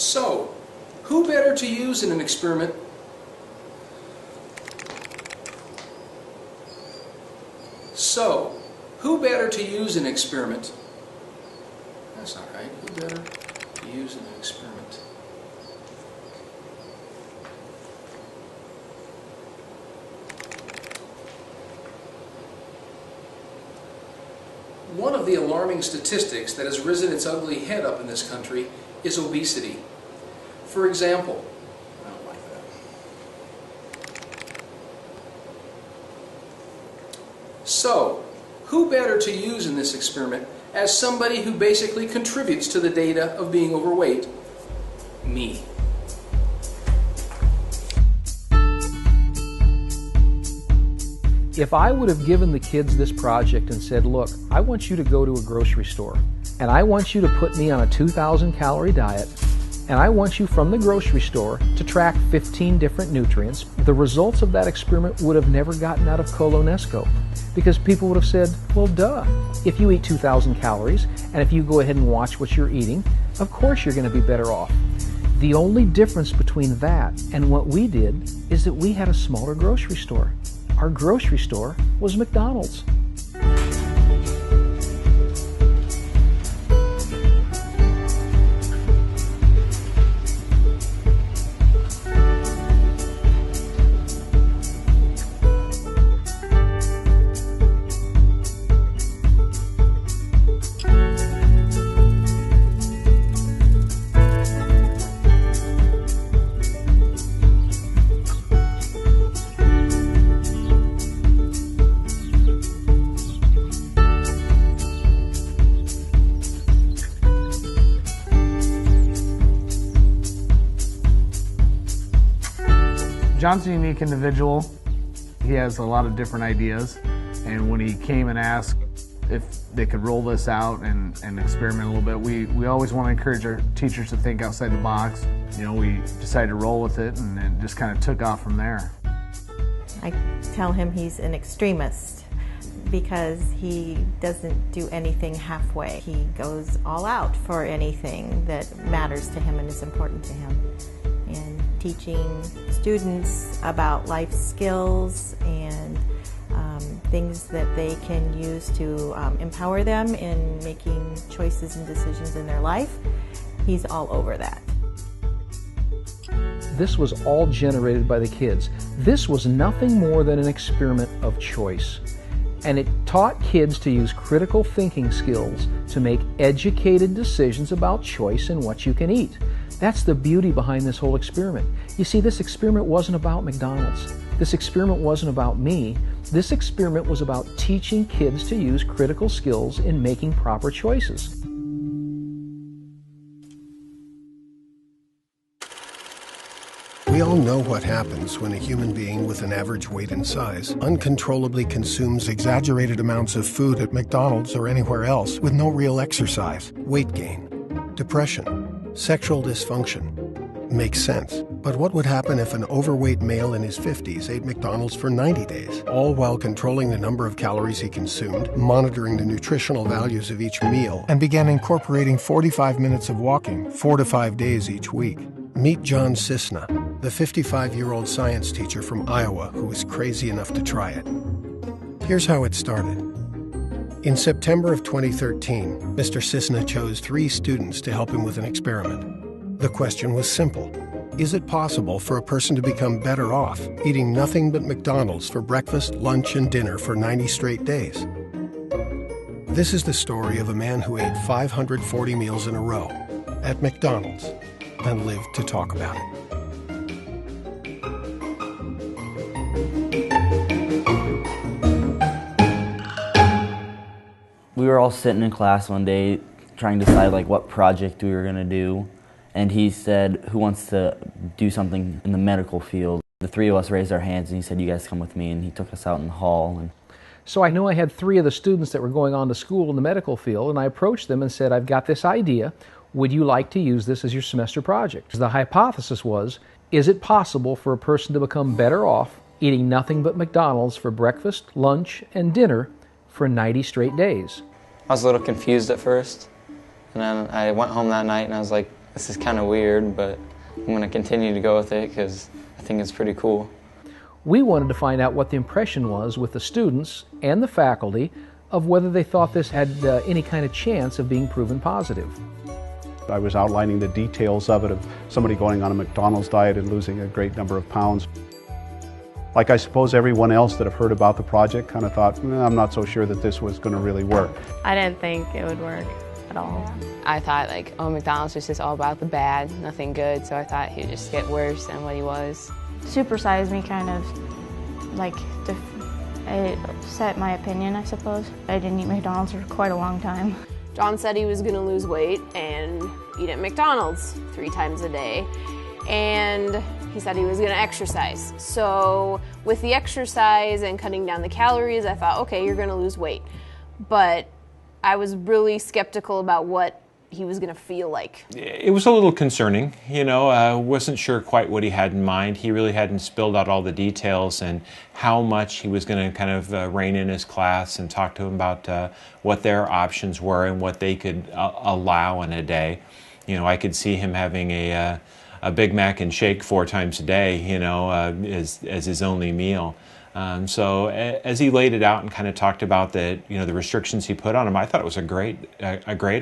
So, who better to use in an experiment? So, who better to use in an experiment? That's not right. Who better to use in an experiment? One of the alarming statistics that has risen its ugly head up in this country is obesity. For example, I don't like that. So, who better to use in this experiment as somebody who basically contributes to the data of being overweight? Me. If I would have given the kids this project and said, look, I want you to go to a grocery store and I want you to put me on a 2,000 calorie diet and I want you from the grocery store to track 15 different nutrients, the results of that experiment would have never gotten out of Colonesco because people would have said, well, duh. If you eat 2,000 calories and if you go ahead and watch what you're eating, of course you're going to be better off. The only difference between that and what we did is that we had a smaller grocery store. Our grocery store was McDonald's. John's a unique individual. He has a lot of different ideas, and when he came and asked if they could roll this out and experiment a little bit, we always want to encourage our teachers to think outside the box. You know, we decided to roll with it, and it just kind of took off from there. I tell him he's an extremist because he doesn't do anything halfway. He goes all out for anything that matters to him and is important to him. And teaching students about life skills and things that they can use to empower them in making choices and decisions in their life, he's all over that. This was all generated by the kids. This was nothing more than an experiment of choice. And it taught kids to use critical thinking skills to make educated decisions about choice and what you can eat. That's the beauty behind this whole experiment. You see, this experiment wasn't about McDonald's. This experiment wasn't about me. This experiment was about teaching kids to use critical skills in making proper choices. We all know what happens when a human being with an average weight and size uncontrollably consumes exaggerated amounts of food at McDonald's or anywhere else with no real exercise. Weight gain, depression, sexual dysfunction. Makes sense. But what would happen if an overweight male in his 50s ate McDonald's for 90 days, all while controlling the number of calories he consumed, monitoring the nutritional values of each meal, and began incorporating 45 minutes of walking 4 to 5 days each week? Meet John Cisna, the 55-year-old science teacher from Iowa who was crazy enough to try it. Here's how it started. In September of 2013, Mr. Cisna chose 3 students to help him with an experiment. The question was simple. Is it possible for a person to become better off eating nothing but McDonald's for breakfast, lunch, and dinner for 90 straight days? This is the story of a man who ate 540 meals in a row at McDonald's and lived to talk about it. We were all sitting in class one day trying to decide what project we were going to do, and he said, who wants to do something in the medical field? The 3 of us raised our hands and he said, you guys come with me, and he took us out in the hall. So I knew I had 3 of the students that were going on to school in the medical field, and I approached them and said, I've got this idea. Would you like to use this as your semester project? The hypothesis was, is it possible for a person to become better off eating nothing but McDonald's for breakfast, lunch, and dinner for 90 straight days? I was a little confused at first, and then I went home that night and I was like, this is kind of weird, but I'm going to continue to go with it because I think it's pretty cool. We wanted to find out what the impression was with the students and the faculty of whether they thought this had any kind of chance of being proven positive. I was outlining the details of it, of somebody going on a McDonald's diet and losing a great number of pounds. Like I suppose everyone else that have heard about the project kind of thought, I'm not so sure that this was going to really work. I didn't think it would work at all. I thought like, oh, McDonald's was just all about the bad, nothing good, so I thought he'd just get worse than what he was. Supersized me kind of, like, it set my opinion, I suppose. I didn't eat McDonald's for quite a long time. John said he was going to lose weight and eat at McDonald's 3 times a day, and he said he was going to exercise. So with the exercise and cutting down the calories, I thought, okay, you're going to lose weight. But I was really skeptical about what he was going to feel like. It was a little concerning, you know. I wasn't sure quite what he had in mind. He really hadn't spilled out all the details and how much he was going to kind of rein in his class and talk to him about what their options were and what they could allow in a day. You know, I could see him having a Big Mac and shake 4 times a day, you know, as his only meal. So as he laid it out and kind of talked about the restrictions he put on him, I thought it was a great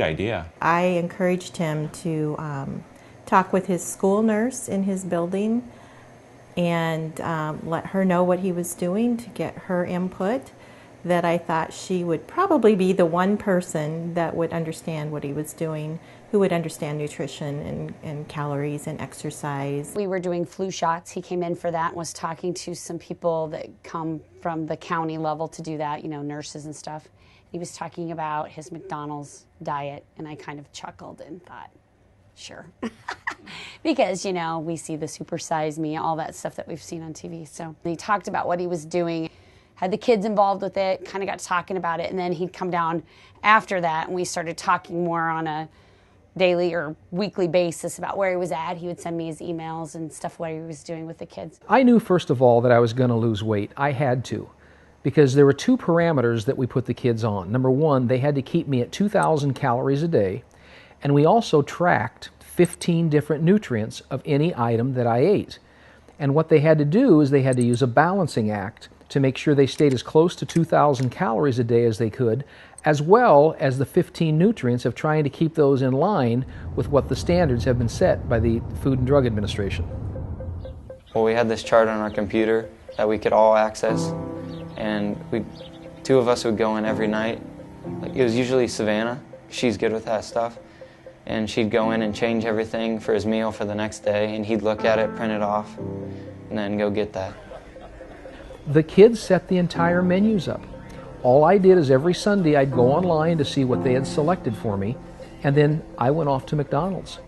idea. I encouraged him to talk with his school nurse in his building and let her know what he was doing to get her input. That I thought she would probably be the one person that would understand what he was doing, who would understand nutrition and calories and exercise. We were doing flu shots. He came in for that and was talking to some people that come from the county level to do that, you know, nurses and stuff. He was talking about his McDonald's diet, and I kind of chuckled and thought, sure. Because, you know, we see the supersize me, all that stuff that we've seen on TV. So he talked about what he was doing, had the kids involved with it, kind of got talking about it, and then he'd come down after that, and we started talking more on a daily or weekly basis about where he was at. He would send me his emails and stuff, what he was doing with the kids. I knew, first of all, that I was going to lose weight. I had to, because there were 2 parameters that we put the kids on. Number 1, they had to keep me at 2,000 calories a day, and we also tracked 15 different nutrients of any item that I ate. And what they had to do is they had to use a balancing act to make sure they stayed as close to 2,000 calories a day as they could, as well as the 15 nutrients of trying to keep those in line with what the standards have been set by the Food and Drug Administration. Well, we had this chart on our computer that we could all access, and 2 of us would go in every night. Like, it was usually Savannah. She's good with that stuff. And she'd go in and change everything for his meal for the next day, and he'd look at it, print it off, and then go get that. The kids set the entire menus up. All I did is every Sunday I'd go online to see what they had selected for me, and then I went off to McDonald's.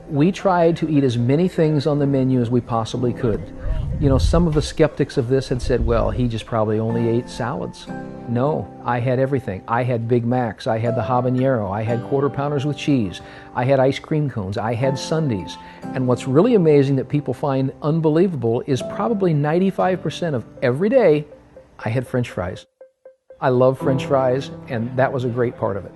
We tried to eat as many things on the menu as we possibly could. You know, some of the skeptics of this had said, well, he just probably only ate salads. No, I had everything. I had Big Macs, I had the habanero, I had Quarter Pounders with cheese, I had ice cream cones, I had sundaes. And what's really amazing that people find unbelievable is probably 95% of every day I had French fries. I love French fries, and that was a great part of it.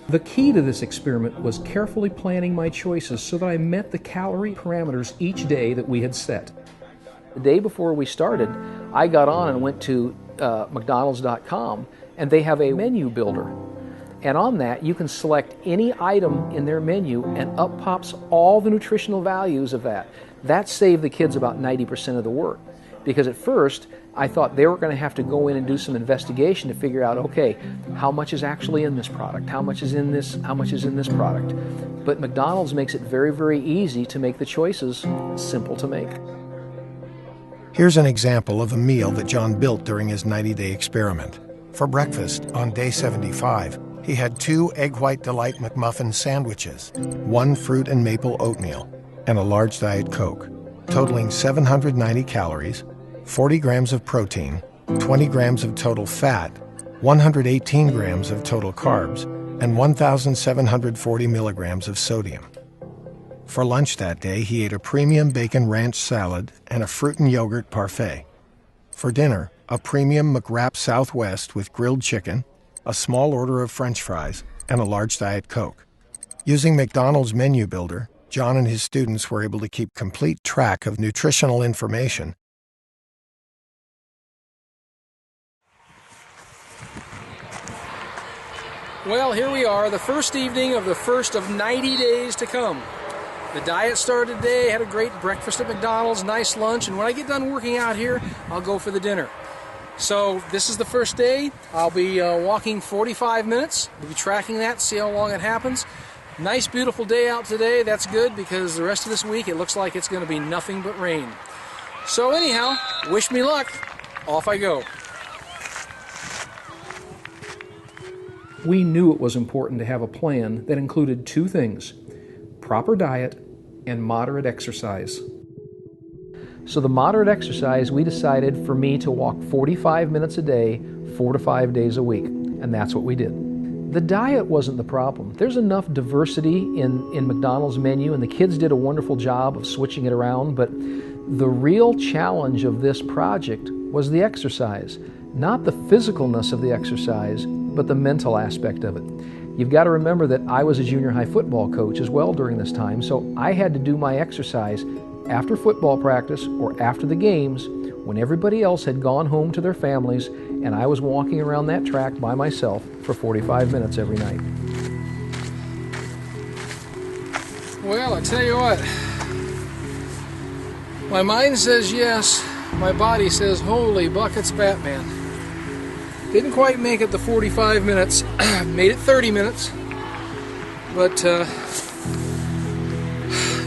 The key to this experiment was carefully planning my choices so that I met the calorie parameters each day that we had set. The day before we started, I got on and went to McDonalds.com, and they have a menu builder. And on that, you can select any item in their menu, and up pops all the nutritional values of that. That saved the kids about 90% of the work. Because at first, I thought they were going to have to go in and do some investigation to figure out, okay, how much is actually in this product? How much is in this? How much is in this product? But McDonald's makes it very, very easy to make the choices simple to make. Here's an example of a meal that John built during his 90-day experiment. For breakfast, on day 75, he had 2 Egg White Delight McMuffin sandwiches, 1 fruit and maple oatmeal, and a large Diet Coke, totaling 790 calories, 40 grams of protein, 20 grams of total fat, 118 grams of total carbs, and 1,740 milligrams of sodium. For lunch that day, he ate a premium bacon ranch salad and a fruit and yogurt parfait. For dinner, a premium McWrap Southwest with grilled chicken, a small order of French fries, and a large Diet Coke. Using McDonald's Menu Builder, John and his students were able to keep complete track of nutritional information. Well, here we are, the first evening of the first of 90 days to come. The diet started today, had a great breakfast at McDonald's, nice lunch, and when I get done working out here, I'll go for the dinner. So this is the first day. I'll be walking 45 minutes. We'll be tracking that, see how long it happens. Nice, beautiful day out today. That's good because the rest of this week it looks like it's going to be nothing but rain. So anyhow, wish me luck. Off I go. We knew it was important to have a plan that included two things: proper diet and moderate exercise. So the moderate exercise, we decided for me to walk 45 minutes a day, 4 to 5 days a week, and that's what we did. The diet wasn't the problem. There's enough diversity in McDonald's menu, and the kids did a wonderful job of switching it around, but the real challenge of this project was the exercise. Not the physicalness of the exercise, but the mental aspect of it. You've got to remember that I was a junior high football coach as well during this time, so I had to do my exercise after football practice or after the games when everybody else had gone home to their families and I was walking around that track by myself for 45 minutes every night. Well, I tell you what, my mind says yes, my body says holy buckets Batman. Didn't quite make it the 45 minutes, made it 30 minutes, but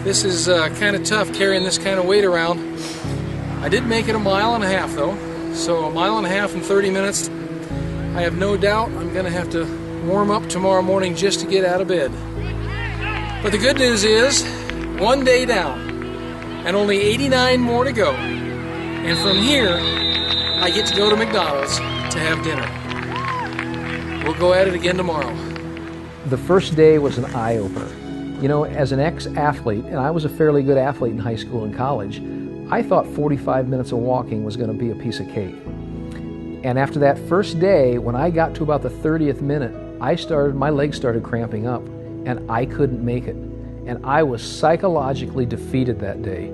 this is kind of tough carrying this kind of weight around. I did make it 1.5 miles though, so 1.5 miles in 30 minutes. I have no doubt I'm going to have to warm up tomorrow morning just to get out of bed. But the good news is, 1 day down, and only 89 more to go. And from here, I get to go to McDonald's to have dinner. We'll go at it again tomorrow. The first day was an eye-opener. You know, as an ex-athlete, and I was a fairly good athlete in high school and college, I thought 45 minutes of walking was going to be a piece of cake. And after that first day, when I got to about the 30th minute, my legs started cramping up, and I couldn't make it. And I was psychologically defeated that day,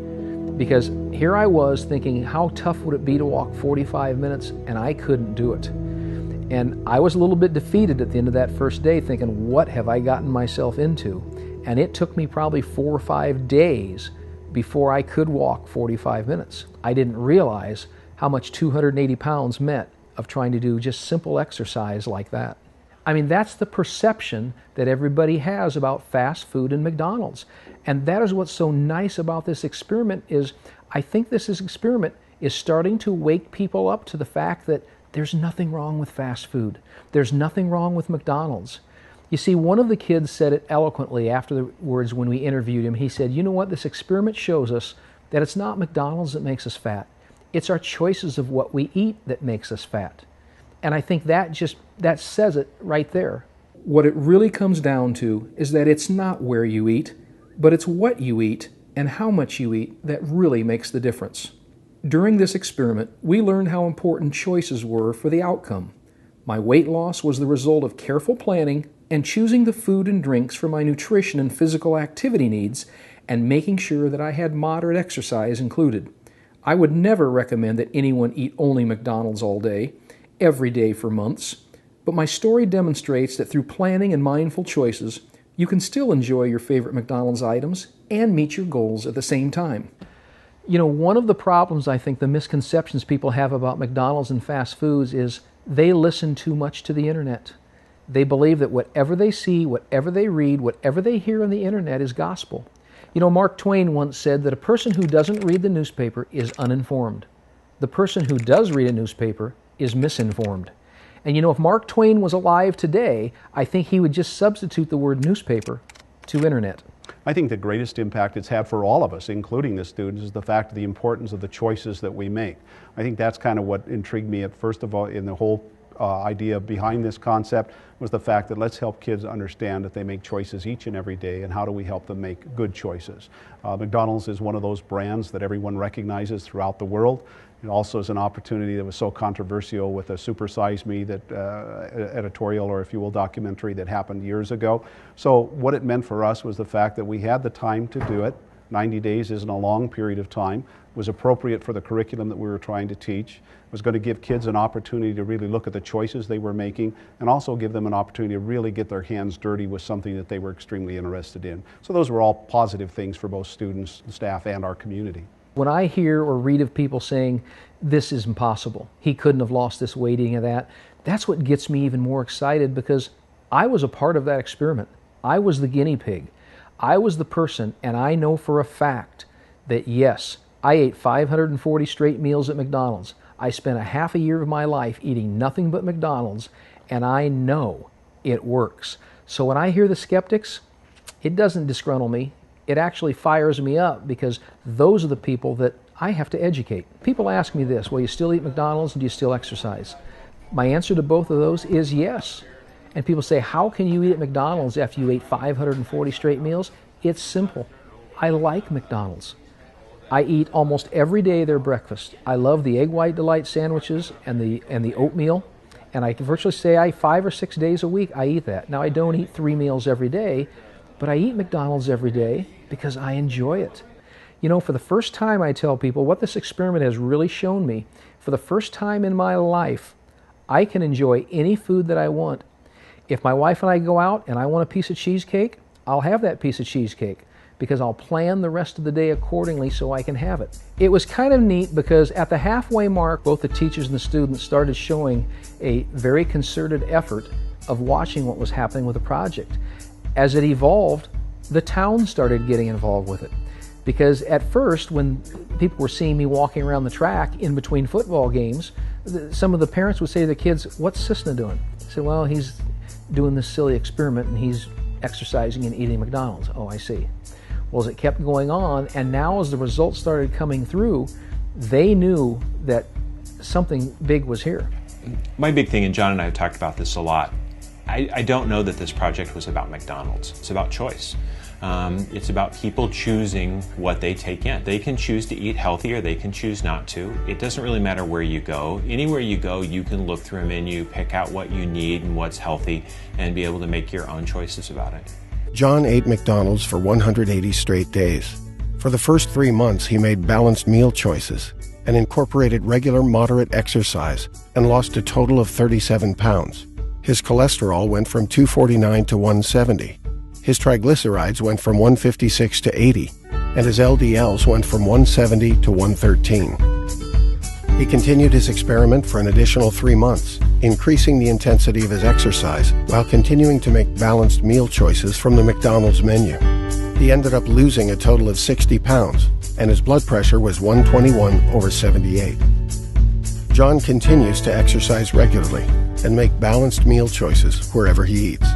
because here I was thinking, how tough would it be to walk 45 minutes, and I couldn't do it. And I was a little bit defeated at the end of that first day, thinking, what have I gotten myself into? And it took me probably 4 or 5 days before I could walk 45 minutes. I didn't realize how much 280 pounds meant of trying to do just simple exercise like that. I mean, that's the perception that everybody has about fast food and McDonald's. And that is what's so nice about this experiment is I think this experiment is starting to wake people up to the fact that there's nothing wrong with fast food. There's nothing wrong with McDonald's. You see, one of the kids said it eloquently afterwards when we interviewed him. He said, you know what, this experiment shows us that it's not McDonald's that makes us fat. It's our choices of what we eat that makes us fat. And I think that says it right there. What it really comes down to is that it's not where you eat, but it's what you eat and how much you eat that really makes the difference. During this experiment, we learned how important choices were for the outcome. My weight loss was the result of careful planning and choosing the food and drinks for my nutrition and physical activity needs and making sure that I had moderate exercise included. I would never recommend that anyone eat only McDonald's all day, every day for months, but my story demonstrates that through planning and mindful choices, you can still enjoy your favorite McDonald's items and meet your goals at the same time. You know, one of the problems, I think, the misconceptions people have about McDonald's and fast foods is they listen too much to the internet. They believe that whatever they see, whatever they read, whatever they hear on the internet is gospel. You know, Mark Twain once said that a person who doesn't read the newspaper is uninformed. The person who does read a newspaper is misinformed. And you know, if Mark Twain was alive today, I think he would just substitute the word newspaper to internet. I think the greatest impact it's had for all of us, including the students, is the fact of the importance of the choices that we make. I think that's kind of what intrigued me first of all in the whole idea behind this concept was the fact that let's help kids understand that they make choices each and every day, and how do we help them make good choices. McDonald's is one of those brands that everyone recognizes throughout the world, It also is an opportunity that was so controversial with a Super Size Me that editorial, or if you will, documentary that happened years ago. So what it meant for us was the fact that we had the time to do it. 90 days isn't a long period of time. It was appropriate for the curriculum that we were trying to teach. It was going to give kids an opportunity to really look at the choices they were making, and also give them an opportunity to really get their hands dirty with something that they were extremely interested in. So those were all positive things for both students, staff, and our community. When I hear or read of people saying, this is impossible, he couldn't have lost this weight eating of that, that's what gets me even more excited, because I was a part of that experiment. I was the guinea pig. I was the person, and I know for a fact that yes, I ate 540 straight meals at McDonald's. I spent a half a year of my life eating nothing but McDonald's, and I know it works. So when I hear the skeptics, it doesn't disgruntle me. It actually fires me up, because those are the people that I have to educate. People ask me this, will you still eat McDonald's and do you still exercise? My answer to both of those is yes. And people say, how can you eat at McDonald's after you ate 540 straight meals? It's simple. I like McDonald's. I eat almost every day their breakfast. I love the Egg White Delight sandwiches and the oatmeal. And I can virtually say 5 or 6 days a week I eat that. Now I don't eat 3 meals every day, but I eat McDonald's every day because I enjoy it. You know, for the first time I tell people what this experiment has really shown me, for the first time in my life, I can enjoy any food that I want. If my wife and I go out and I want a piece of cheesecake, I'll have that piece of cheesecake, because I'll plan the rest of the day accordingly so I can have it. It was kind of neat because at the halfway mark, both the teachers and the students started showing a very concerted effort of watching what was happening with the project. As it evolved, the town started getting involved with it. Because at first, when people were seeing me walking around the track in between football games, some of the parents would say to the kids, what's Cisna doing? I said, well, he's doing this silly experiment and he's exercising and eating McDonald's. Oh, I see. Well, as it kept going on, and now as the results started coming through, they knew that something big was here. My big thing, and John and I have talked about this a lot, I don't know that this project was about McDonald's. It's about choice. It's about people choosing what they take in. They can choose to eat healthy or they can choose not to. It doesn't really matter where you go. Anywhere you go, you can look through a menu, pick out what you need and what's healthy, and be able to make your own choices about it. John ate McDonald's for 180 straight days. For the first 3 months, he made balanced meal choices and incorporated regular moderate exercise and lost a total of 37 pounds. His cholesterol went from 249 to 170. His triglycerides went from 156 to 80, and his LDLs went from 170 to 113. He continued his experiment for an additional 3 months, increasing the intensity of his exercise while continuing to make balanced meal choices from the McDonald's menu. He ended up losing a total of 60 pounds, and his blood pressure was 121/78. John continues to exercise regularly and make balanced meal choices wherever he eats.